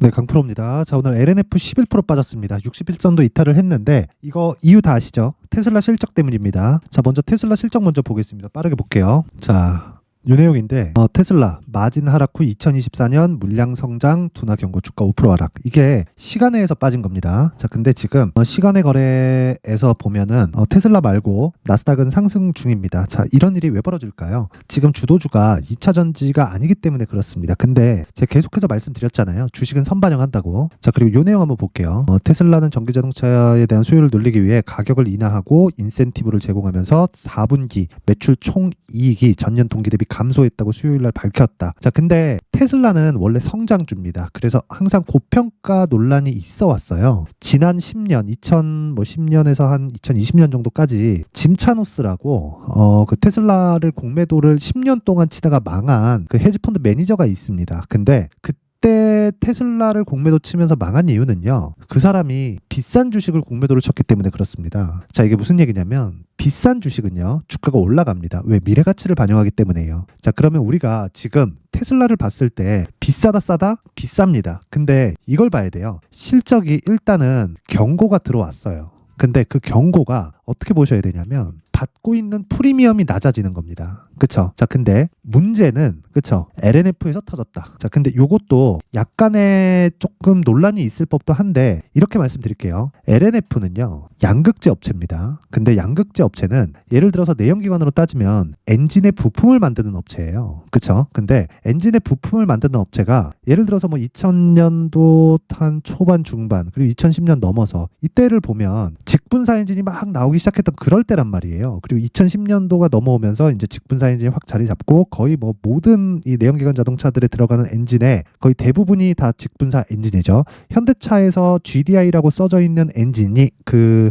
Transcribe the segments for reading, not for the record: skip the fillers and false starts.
네, 강프로입니다. 자, 오늘 LNF 11% 빠졌습니다. 61선도 이탈을 했는데 이거 이유 다 아시죠? 테슬라 실적 때문입니다. 자, 먼저 테슬라 실적 먼저 보겠습니다. 빠르게 볼게요. 자, 이 내용인데 테슬라 마진 하락 후 2024년 물량 성장 둔화 경고 주가 5% 하락. 이게 시간외에서 빠진 겁니다. 자, 근데 지금 시간외 거래에서 보면은 테슬라 말고 나스닥은 상승 중입니다. 자, 이런 일이 왜 벌어질까요? 지금 주도주가 2차 전지가 아니기 때문에 그렇습니다. 근데 제가 계속해서 말씀드렸잖아요. 주식은 선반영한다고. 자, 그리고 이 내용 한번 볼게요. 테슬라는 전기 자동차에 대한 수요를 늘리기 위해 가격을 인하하고 인센티브를 제공하면서 4분기 매출 총 이익이 전년 동기 대비 감소했다고 수요일 날 밝혔다. 자, 근데 테슬라는 원래 성장주입니다. 그래서 항상 고평가 논란이 있어 왔어요. 지난 10년, 2010년에서 한 2020년 정도까지 짐차노스라고 그 테슬라를 공매도를 10년 동안 치다가 망한 그 헤지펀드 매니저가 있습니다. 근데 그때 테슬라를 공매도 치면서 망한 이유는요. 그 사람이 비싼 주식을 공매도를 쳤기 때문에 그렇습니다. 자, 이게 무슨 얘기냐면 비싼 주식은요. 주가가 올라갑니다. 왜? 미래 가치를 반영하기 때문에요. 자, 그러면 우리가 지금 테슬라를 봤을 때 비싸다 싸다? 비쌉니다. 근데 이걸 봐야 돼요. 실적이 일단은 경고가 들어왔어요. 근데 그 경고가 어떻게 보셔야 되냐면 받고 있는 프리미엄이 낮아지는 겁니다. 그쵸? 자, 근데 문제는 그쵸? LNF에서 터졌다. 자, 근데 요것도 약간의 조금 논란이 있을 법도 한데 이렇게 말씀드릴게요. LNF는요. 양극재 업체입니다. 근데 양극재 업체는 예를 들어서 내연기관으로 따지면 엔진의 부품을 만드는 업체예요. 그쵸? 근데 엔진의 부품을 만드는 업체가 예를 들어서 뭐 2000년도 한 초반 중반 그리고 2010년 넘어서 이때를 보면 직분사 엔진이 막 나오기 시작했던 그럴 때란 말이에요. 그리고 2010년도가 넘어오면서 이제 직분사 엔진이 확 자리 잡고 거의 뭐 모든 이 내연기관 자동차들에 들어가는 엔진의 거의 대부분이 다 직분사 엔진이죠. 현대차에서 GDI라고 써져 있는 엔진이 그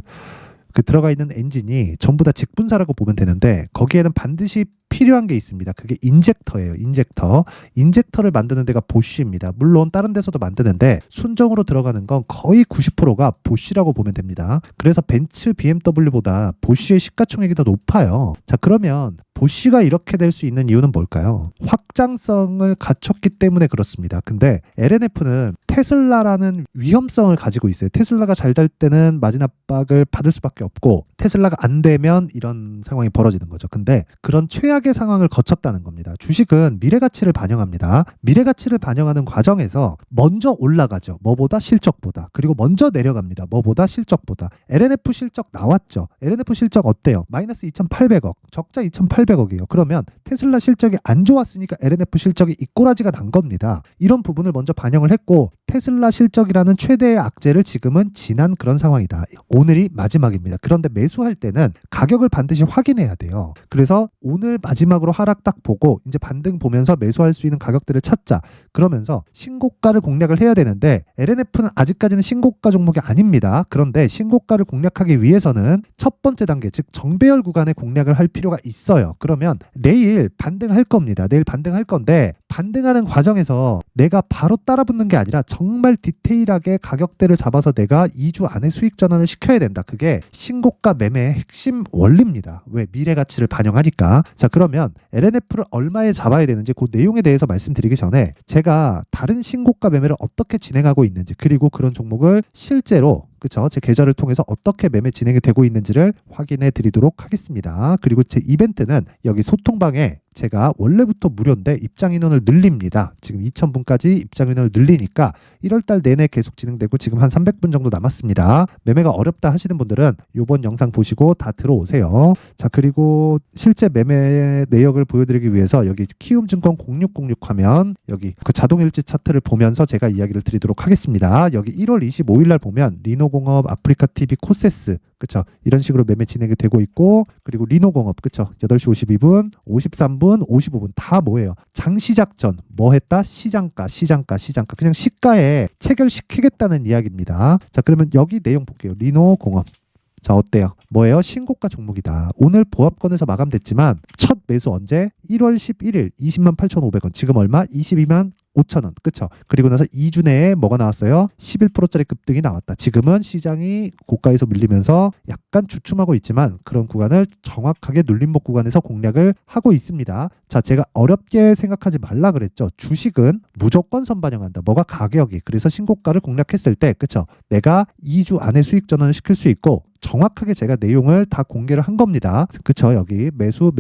들어가 있는 엔진이 전부 다 직분사라고 보면 되는데 거기에는 반드시 필요한 게 있습니다. 그게 인젝터예요. 인젝터. 인젝터를 만드는 데가 보쉬입니다. 물론 다른 데서도 만드는데 순정으로 들어가는 건 거의 90%가 보쉬라고 보면 됩니다. 그래서 벤츠, BMW보다 보쉬의 시가총액이 더 높아요. 자, 그러면 보쉬가 이렇게 될 수 있는 이유는 뭘까요? 확장성을 갖췄기 때문에 그렇습니다. 근데 LNF는 테슬라라는 위험성을 가지고 있어요. 테슬라가 잘 될 때는 마진 압박을 받을 수밖에 없고 테슬라가 안 되면 이런 상황이 벌어지는 거죠. 근데 그런 최악의 상황을 거쳤다는 겁니다. 주식은 미래 가치를 반영합니다. 미래 가치를 반영하는 과정에서 먼저 올라가죠. 뭐보다? 실적보다. 그리고 먼저 내려갑니다. 뭐보다? 실적보다. LNF 실적 나왔죠. LNF 실적 어때요? 마이너스 2,800억. 적자 2,800억이에요. 그러면 테슬라 실적이 안 좋았으니까 LNF 실적이 이꼬라지가 난 겁니다. 이런 부분을 먼저 반영을 했고 테슬라 실적이라는 최대의 악재를 지금은 지난 그런 상황이다. 오늘이 마지막입니다. 그런데 매수할 때는 가격을 반드시 확인해야 돼요. 그래서 오늘 마지막으로 하락 딱 보고 이제 반등 보면서 매수할 수 있는 가격들을 찾자. 그러면서 신고가를 공략을 해야 되는데 LNF는 아직까지는 신고가 종목이 아닙니다. 그런데 신고가를 공략하기 위해서는 첫 번째 단계, 즉 정배열 구간에 공략을 할 필요가 있어요. 그러면 내일 반등할 겁니다. 내일 반등할 건데 반등하는 과정에서 내가 바로 따라붙는 게 아니라 정말 디테일하게 가격대를 잡아서 내가 2주 안에 수익 전환을 시켜야 된다. 그게 신고가 매매의 핵심 원리입니다. 왜? 미래 가치를 반영하니까. 자, 그러면 LNF를 얼마에 잡아야 되는지 그 내용에 대해서 말씀드리기 전에 제가 다른 신고가 매매를 어떻게 진행하고 있는지 그리고 그런 종목을 실제로 그쵸? 제 계좌를 통해서 어떻게 매매 진행이 되고 있는지를 확인해 드리도록 하겠습니다. 그리고 제 이벤트는 여기 소통방에 제가 원래부터 무료인데 입장 인원을 늘립니다. 지금 2,000분까지 입장 인원을 늘리니까 1월달 내내 계속 진행되고 지금 한 300분 정도 남았습니다. 매매가 어렵다 하시는 분들은 이번 영상 보시고 다 들어오세요. 자, 그리고 실제 매매 내역을 보여드리기 위해서 여기 키움증권 0606 하면 여기 그 자동일지 차트를 보면서 제가 이야기를 드리도록 하겠습니다. 여기 1월 25일 날 보면 리노공업, 아프리카TV, 코세스 그쵸? 이런 식으로 매매 진행이 되고 있고 그리고 리노공업 그쵸? 8시 52분, 53분, 55분 다 뭐예요? 장시작 전 뭐 했다? 시장가 그냥 시가에 체결시키겠다는 이야기입니다. 자, 그러면 여기 내용 볼게요. 리노공업 자, 어때요? 뭐예요? 신고가 종목이다. 오늘 보합권에서 마감됐지만 첫 매수 언제? 1월 11일 208,500원. 지금 얼마? 22만 5,000원. 그쵸? 그리고 나서 2주 내에 뭐가 나왔어요? 11%짜리 급등이 나왔다. 지금은 시장이 고가에서 밀리면서 약간 주춤하고 있지만 그런 구간을 정확하게 눌림목 구간에서 공략을 하고 있습니다. 자, 제가 어렵게 생각하지 말라 그랬죠. 주식은 무조건 선반영한다. 뭐가 가격이. 그래서 신고가를 공략했을 때, 그쵸? 내가 2주 안에 수익 전환을 시킬 수 있고 정확하게 제가 내용을 다 공개를 한 겁니다. 그쵸? 여기 매수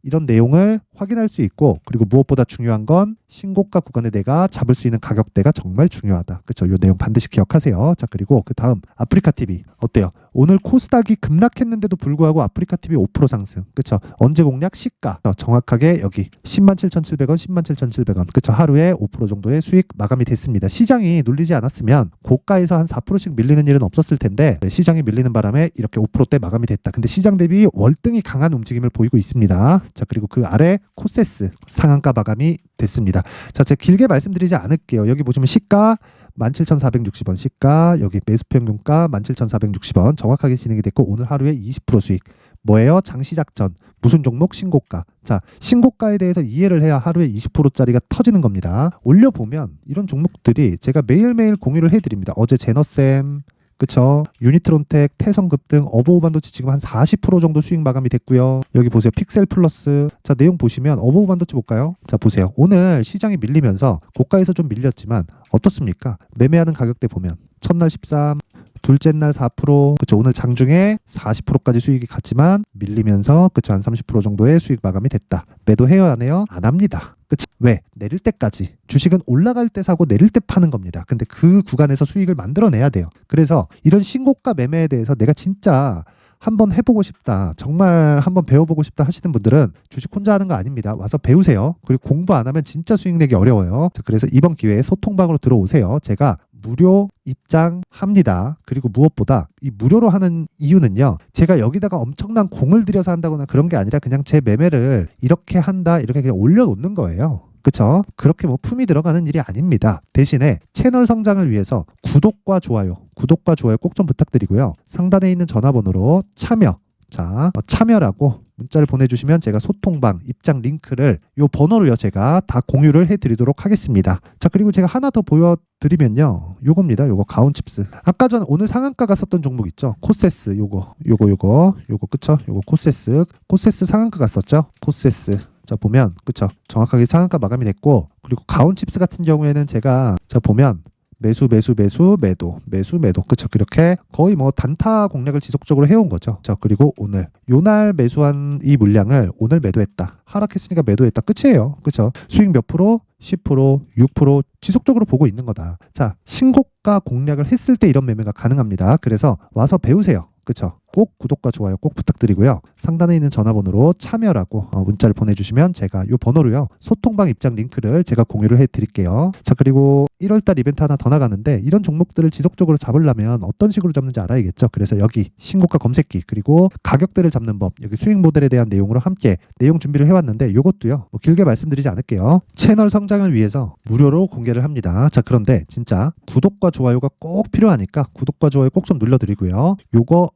이런 내용을 확인할 수 있고 그리고 무엇보다 중요한 건 신고가 구간에 내가 잡을 수 있는 가격대가 정말 중요하다. 그쵸? 이 내용 반드시 기억하세요. 자, 그리고 그 다음 아프리카 TV 어때요? 오늘 코스닥이 급락했는데도 불구하고 아프리카 TV 5% 상승. 그쵸? 언제 공략? 시가. 정확하게 여기 107,700원, 107,700원. 그쵸? 하루에 5% 정도의 수익 마감이 됐습니다. 시장이 눌리지 않았으면 고가에서 한 4%씩 밀리는 일은 없었을 텐데 시장이 밀리는 바람에 이렇게 5%대 마감이 됐다. 근데 시장 대비 월등히 강한 움직임을 보이고 있습니다. 자, 그리고 그 아래 코세스 상한가 마감이 됐습니다. 자, 제가 길게 말씀드리지 않을게요. 여기 보시면 시가 17,460원, 시가 여기 매수평균가 17,460원 정확하게 진행이 됐고 오늘 하루에 20% 수익. 뭐예요? 장시작전. 무슨 종목? 신고가. 자, 신고가에 대해서 이해를 해야 하루에 20%짜리가 터지는 겁니다. 올려보면 이런 종목들이 제가 매일매일 공유를 해드립니다. 어제 제너셈, 그쵸? 유니트론텍, 태성급등, 어보우반도체 지금 한 40% 정도 수익 마감이 됐고요. 여기 보세요. 픽셀 플러스. 자, 내용 보시면 어보우반도체 볼까요? 자, 보세요. 오늘 시장이 밀리면서 고가에서 좀 밀렸지만 어떻습니까? 매매하는 가격대 보면 첫날 13, 둘째 날 4%, 그쵸? 오늘 장중에 40%까지 수익이 갔지만 밀리면서 그쵸? 한 30% 정도의 수익 마감이 됐다. 매도해요, 안 해요? 안 합니다. 그치? 왜? 내릴 때까지. 주식은 올라갈 때 사고 내릴 때 파는 겁니다. 근데 그 구간에서 수익을 만들어내야 돼요. 그래서 이런 신고가 매매에 대해서 내가 진짜 한번 해보고 싶다. 정말 한번 배워보고 싶다 하시는 분들은 주식 혼자 하는 거 아닙니다. 와서 배우세요. 그리고 공부 안 하면 진짜 수익 내기 어려워요. 그래서 이번 기회에 소통방으로 들어오세요. 제가 무료 입장합니다. 그리고 무엇보다 이 무료로 하는 이유는요. 제가 여기다가 엄청난 공을 들여서 한다거나 그런 게 아니라 그냥 제 매매를 이렇게 한다. 이렇게 그냥 올려놓는 거예요. 그쵸? 그렇게 뭐 품이 들어가는 일이 아닙니다. 대신에 채널 성장을 위해서 구독과 좋아요 꼭 좀 부탁드리고요. 상단에 있는 전화번호로 참여라고 문자를 보내주시면 제가 소통방 입장 링크를 요 번호로요 제가 다 공유를 해드리도록 하겠습니다. 자, 그리고 제가 하나 더 보여드리면요, 요겁니다. 요거 가온칩스. 아까 전 오늘 상한가가 썼던 종목 있죠? 코세스. 요거 그쵸? 요거 코세스 상한가가 썼죠? 코세스. 자, 보면 그쵸? 정확하게 상한가 마감이 됐고, 그리고 가온칩스 같은 경우에는 제가 자 보면 매도 그쵸? 그렇게 거의 뭐 단타 공략을 지속적으로 해온 거죠. 자, 그리고 오늘 요날 매수한 이 물량을 오늘 매도했다. 하락했으니까 매도했다. 끝이에요. 그쵸? 수익 몇 프로? 10%, 6% 지속적으로 보고 있는 거다. 자, 신고가 공략을 했을 때 이런 매매가 가능합니다. 그래서 와서 배우세요. 그쵸? 꼭 구독과 좋아요 꼭 부탁드리고요. 상단에 있는 전화번호로 참여라고 문자를 보내주시면 제가 이 번호로요 소통방 입장 링크를 제가 공유를 해드릴게요. 자, 그리고 1월달 이벤트 하나 더 나가는데 이런 종목들을 지속적으로 잡으려면 어떤 식으로 잡는지 알아야겠죠. 그래서 여기 신고가 검색기 그리고 가격대를 잡는 법, 여기 수익 모델에 대한 내용으로 함께 내용 준비를 해왔는데 이것도요 뭐 길게 말씀드리지 않을게요. 채널 성장을 위해서 무료로 공개를 합니다. 자, 그런데 진짜 구독과 좋아요가 꼭 필요하니까 구독과 좋아요 꼭 좀 눌러드리고요. 요거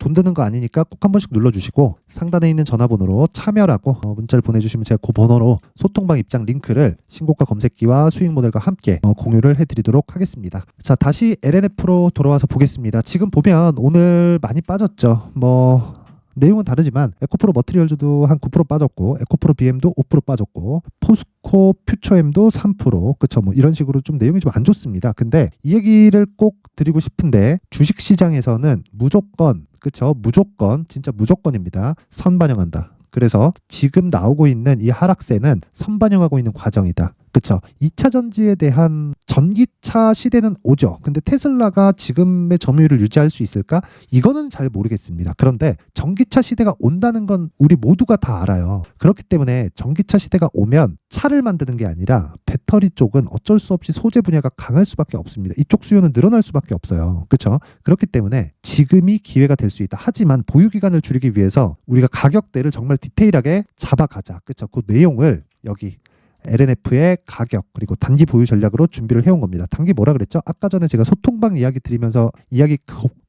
돈 드는 거 아니니까 꼭 한 번씩 눌러주시고 상단에 있는 전화번호로 참여라고 문자를 보내주시면 제가 그 번호로 소통방 입장 링크를 신고가 검색기와 수익 모델과 함께 공유를 해드리도록 하겠습니다. 자, 다시 LNF로 돌아와서 보겠습니다. 지금 보면 오늘 많이 빠졌죠. 뭐 내용은 다르지만 에코프로 머티리얼즈도 한 9% 빠졌고 에코프로 BM도 5% 빠졌고 포스코 퓨처엠도 3%. 그쵸? 뭐 이런 식으로 좀 내용이 좀 안 좋습니다. 근데 이 얘기를 꼭 드리고 싶은데 주식 시장에서는 무조건, 그쵸? 무조건, 진짜 무조건입니다. 선반영한다. 그래서 지금 나오고 있는 이 하락세는 선반영하고 있는 과정이다. 그쵸? 2차 전지에 대한 전기차 시대는 오죠. 근데 테슬라가 지금의 점유율을 유지할 수 있을까? 이거는 잘 모르겠습니다. 그런데 전기차 시대가 온다는 건 우리 모두가 다 알아요. 그렇기 때문에 전기차 시대가 오면 차를 만드는 게 아니라 배터리 쪽은 어쩔 수 없이 소재 분야가 강할 수밖에 없습니다. 이쪽 수요는 늘어날 수밖에 없어요. 그렇죠? 그렇기 때문에 지금이 기회가 될 수 있다. 하지만 보유 기간을 줄이기 위해서 우리가 가격대를 정말 디테일하게 잡아가자. 그렇죠? 그 내용을 여기 LNF의 가격 그리고 단기 보유 전략으로 준비를 해온 겁니다. 단기 뭐라 그랬죠? 아까 전에 제가 소통방 이야기 드리면서 이야기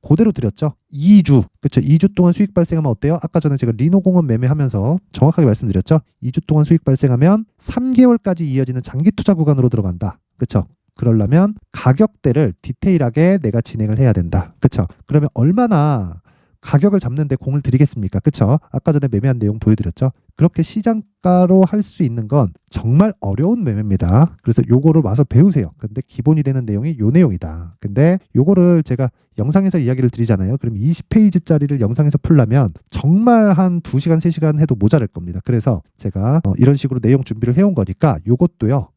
그대로 드렸죠. 2주 그렇죠. 2주 동안 수익 발생하면 어때요? 아까 전에 제가 리노공원 매매하면서 정확하게 말씀드렸죠. 2주 동안 수익 발생하면 3개월까지 이어지는 장기 투자 구간으로 들어간다. 그렇죠. 그러려면 가격대를 디테일하게 내가 진행을 해야 된다. 그렇죠. 그러면 얼마나 가격을 잡는데 공을 들이겠습니까? 그쵸? 아까 전에 매매한 내용 보여드렸죠? 그렇게 시장가로 할 수 있는 건 정말 어려운 매매입니다. 그래서 요거를 와서 배우세요. 근데 기본이 되는 내용이 요 내용이다. 근데 요거를 제가 영상에서 이야기를 드리잖아요. 그럼 20페이지짜리를 영상에서 풀려면 정말 한 2시간, 3시간 해도 모자랄 겁니다. 그래서 제가 이런 식으로 내용 준비를 해온 거니까 요것도요.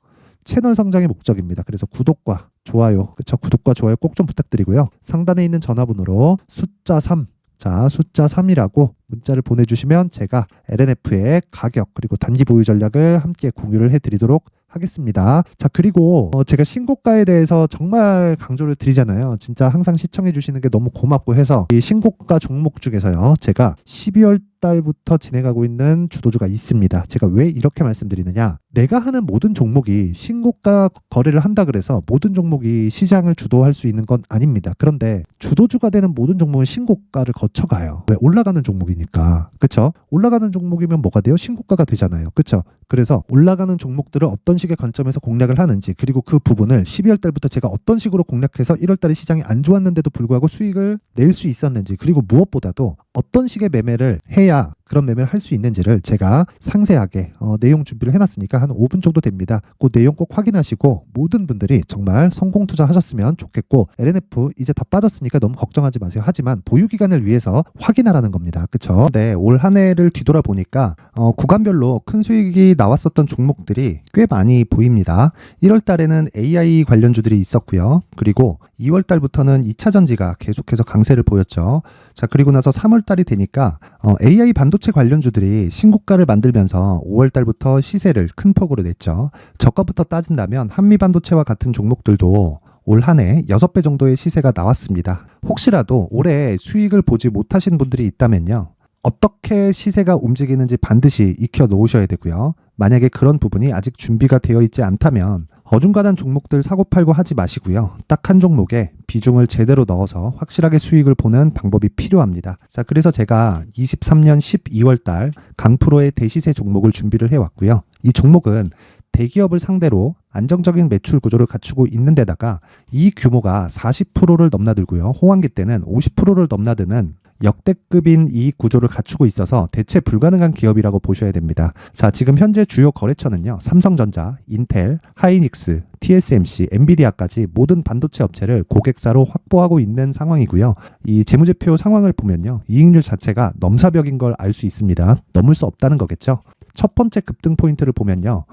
채널 성장의 목적입니다. 그래서 구독과 좋아요, 그쵸? 구독과 좋아요 꼭 좀 부탁드리고요. 상단에 있는 전화번호로 숫자 3, 자, 숫자 3이라고 문자를 보내주시면 제가 LNF의 가격 그리고 단기 보유 전략을 함께 공유를 해드리도록 하겠습니다. 자, 그리고 제가 신고가에 대해서 정말 강조를 드리잖아요. 진짜 항상 시청해 주시는 게 너무 고맙고 해서 이 신고가 종목 중에서요. 제가 12월 달부터 진행하고 있는 주도주가 있습니다. 제가 왜 이렇게 말씀드리느냐. 내가 하는 모든 종목이 신고가 거래를 한다 그래서 모든 종목이 시장을 주도할 수 있는 건 아닙니다. 그런데 주도주가 되는 모든 종목은 신고가를 거쳐가요. 왜? 올라가는 종목이니까. 그쵸? 올라가는 종목이면 뭐가 돼요? 신고가가 되잖아요. 그쵸? 그래서 올라가는 종목들을 어떤 식의 관점에서 공략을 하는지 그리고 그 부분을 12월 달부터 제가 어떤 식으로 공략해서 1월 달에 시장이 안 좋았는데도 불구하고 수익을 낼 수 있었는지 그리고 무엇보다도 어떤 식의 매매를 해야 그런 매매를 할 수 있는지를 제가 상세하게 내용 준비를 해놨으니까 한 5분 정도 됩니다. 그 내용 꼭 확인하시고 모든 분들이 정말 성공 투자하셨으면 좋겠고 LNF 이제 다 빠졌으니까 너무 걱정하지 마세요. 하지만 보유 기간을 위해서 확인하라는 겁니다. 그쵸? 네, 올 한 해를 뒤돌아보니까 구간별로 큰 수익이 나왔었던 종목들이 꽤 많이 보입니다. 1월 달에는 AI 관련주들이 있었고요. 그리고 2월 달부터는 2차 전지가 계속해서 강세를 보였죠. 자, 그리고 나서 3월 달이 되니까 AI 반도체 관련주들이 신고가를 만들면서 5월 달부터 시세를 큰 폭으로 냈죠. 저가부터 따진다면 한미반도체와 같은 종목들도 올 한 해 6배 정도의 시세가 나왔습니다. 혹시라도 올해 수익을 보지 못하신 분들이 있다면요. 어떻게 시세가 움직이는지 반드시 익혀 놓으셔야 되고요. 만약에 그런 부분이 아직 준비가 되어 있지 않다면 어중간한 종목들 사고팔고 하지 마시고요. 딱 한 종목에 비중을 제대로 넣어서 확실하게 수익을 보는 방법이 필요합니다. 자, 그래서 제가 23년 12월 달 강프로의 대시세 종목을 준비를 해왔고요. 이 종목은 대기업을 상대로 안정적인 매출 구조를 갖추고 있는 데다가 이 규모가 40%를 넘나들고요. 호황기 때는 50%를 넘나드는 역대급인 이익 구조를 갖추고 있어서 대체 불가능한 기업이라고 보셔야 됩니다. 자, 지금 현재 주요 거래처는요. 삼성전자, 인텔, 하이닉스, TSMC, 엔비디아까지 모든 반도체 업체를 고객사로 확보하고 있는 상황이고요. 이 재무제표 상황을 보면요. 이익률 자체가 넘사벽인 걸 알 수 있습니다. 넘을 수 없다는 거겠죠. 첫 번째 급등 포인트를 보면요.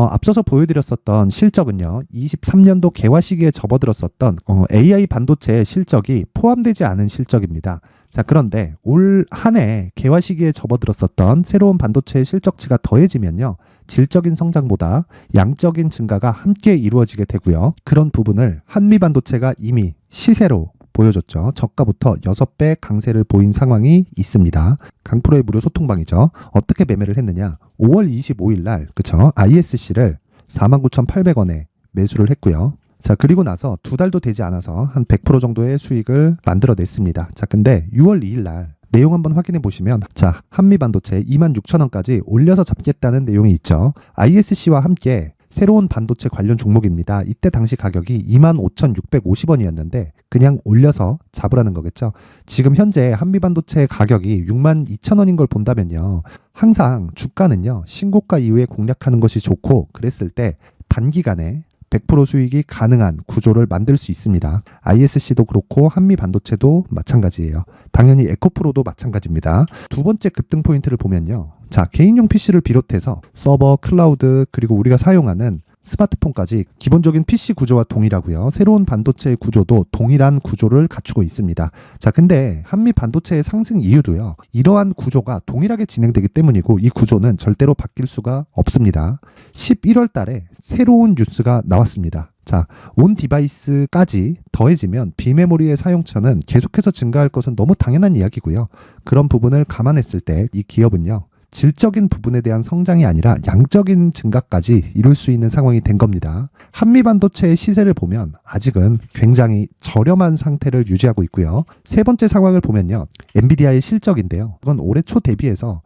앞서서 보여드렸었던 실적은요. 23년도 개화 시기에 접어들었었던 AI 반도체의 실적이 포함되지 않은 실적입니다. 자, 그런데 올 한 해 개화 시기에 접어들었었던 새로운 반도체의 실적치가 더해지면요. 질적인 성장보다 양적인 증가가 함께 이루어지게 되고요. 그런 부분을 한미반도체가 이미 시세로 보여줬죠. 저가부터 6배 강세를 보인 상황이 있습니다. 강프로의 무료 소통방이죠. 어떻게 매매를 했느냐. 5월 25일 날 그쵸? ISC를 49,800원에 매수를 했고요. 자, 그리고 나서 2달도 되지 않아서 한 100% 정도의 수익을 만들어냈습니다. 자, 근데 6월 2일 날 내용 한번 확인해 보시면 자, 한미반도체 26,000원까지 올려서 잡겠다는 내용이 있죠. ISC와 함께 새로운 반도체 관련 종목입니다. 이때 당시 가격이 25,650원이었는데 그냥 올려서 잡으라는 거겠죠. 지금 현재 한미반도체 가격이 62,000원인 걸 본다면요. 항상 주가는요. 신고가 이후에 공략하는 것이 좋고 그랬을 때 단기간에 100% 수익이 가능한 구조를 만들 수 있습니다. ISC도 그렇고 한미반도체도 마찬가지예요. 당연히 에코프로도 마찬가지입니다. 두 번째 급등 포인트를 보면요. 자, 개인용 PC를 비롯해서 서버, 클라우드, 그리고 우리가 사용하는 스마트폰까지 기본적인 PC 구조와 동일하고요. 새로운 반도체의 구조도 동일한 구조를 갖추고 있습니다. 자, 근데 한미 반도체의 상승 이유도요. 이러한 구조가 동일하게 진행되기 때문이고 이 구조는 절대로 바뀔 수가 없습니다. 11월 달에 새로운 뉴스가 나왔습니다. 자, 온 디바이스까지 더해지면 비메모리의 사용처는 계속해서 증가할 것은 너무 당연한 이야기고요. 그런 부분을 감안했을 때 이 기업은요. 질적인 부분에 대한 성장이 아니라 양적인 증가까지 이룰 수 있는 상황이 된 겁니다. 한미반도체의 시세를 보면 아직은 굉장히 저렴한 상태를 유지하고 있고요. 세 번째 상황을 보면요. 엔비디아의 실적인데요. 이건 올해 초 대비해서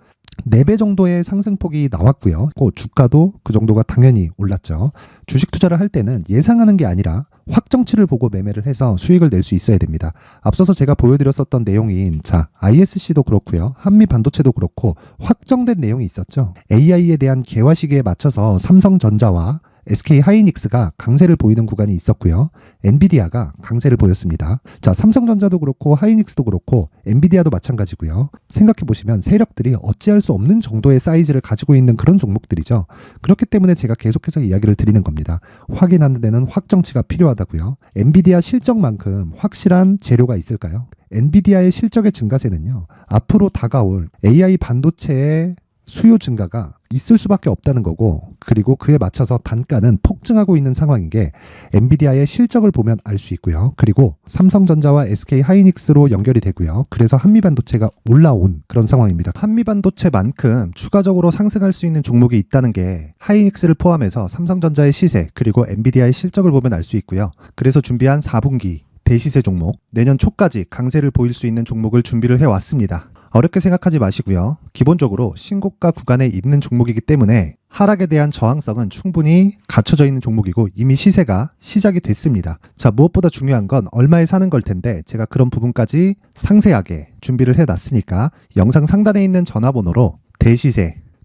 4배 정도의 상승폭이 나왔고요. 주가도 그 정도가 당연히 올랐죠. 주식 투자를 할 때는 예상하는 게 아니라 확정치를 보고 매매를 해서 수익을 낼 수 있어야 됩니다. 앞서서 제가 보여드렸었던 내용인 ISC도 그렇고요. 한미반도체도 그렇고 확정된 내용이 있었죠. AI에 대한 개화 시기에 맞춰서 삼성전자와 SK 하이닉스가 강세를 보이는 구간이 있었고요. 엔비디아가 강세를 보였습니다. 삼성전자도 그렇고 하이닉스도 그렇고 엔비디아도 마찬가지고요. 생각해 보시면 세력들이 어찌할 수 없는 정도의 사이즈를 가지고 있는 그런 종목들이죠. 그렇기 때문에 제가 계속해서 이야기를 드리는 겁니다. 확인하는 데는 확정치가 필요하다고요. 엔비디아 실적만큼 확실한 재료가 있을까요? 엔비디아의 실적의 증가세는요. 앞으로 다가올 AI 반도체의 수요 증가가 있을 수밖에 없다는 거고, 그리고 그에 맞춰서 단가는 폭증하고 있는 상황인 게 엔비디아의 실적을 보면 알 수 있고요. 그리고 삼성전자와 SK 하이닉스로 연결이 되고요. 그래서 한미반도체가 올라온 그런 상황입니다. 한미반도체만큼 추가적으로 상승할 수 있는 종목이 있다는 게 하이닉스를 포함해서 삼성전자의 시세 그리고 엔비디아의 실적을 보면 알 수 있고요. 그래서 준비한 4분기 대시세 종목, 내년 초까지 강세를 보일 수 있는 종목을 준비를 해왔습니다. 어렵게 생각하지 마시고요. 기본적으로 신고가 구간에 있는 종목이기 때문에 하락에 대한 저항성은 충분히 갖춰져 있는 종목이고 이미 시세가 시작이 됐습니다. 무엇보다 중요한 건 얼마에 사는 걸 텐데 제가 그런 부분까지 상세하게 준비를 해놨으니까 영상 상단에 있는 전화번호로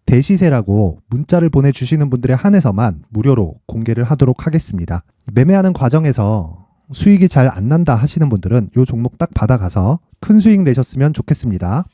대시세라고 문자를 보내주시는 분들에 한해서만 무료로 공개를 하도록 하겠습니다. 매매하는 과정에서 수익이 잘 안 난다 하시는 분들은 이 종목 딱 받아가서 큰 수익 내셨으면 좋겠습니다.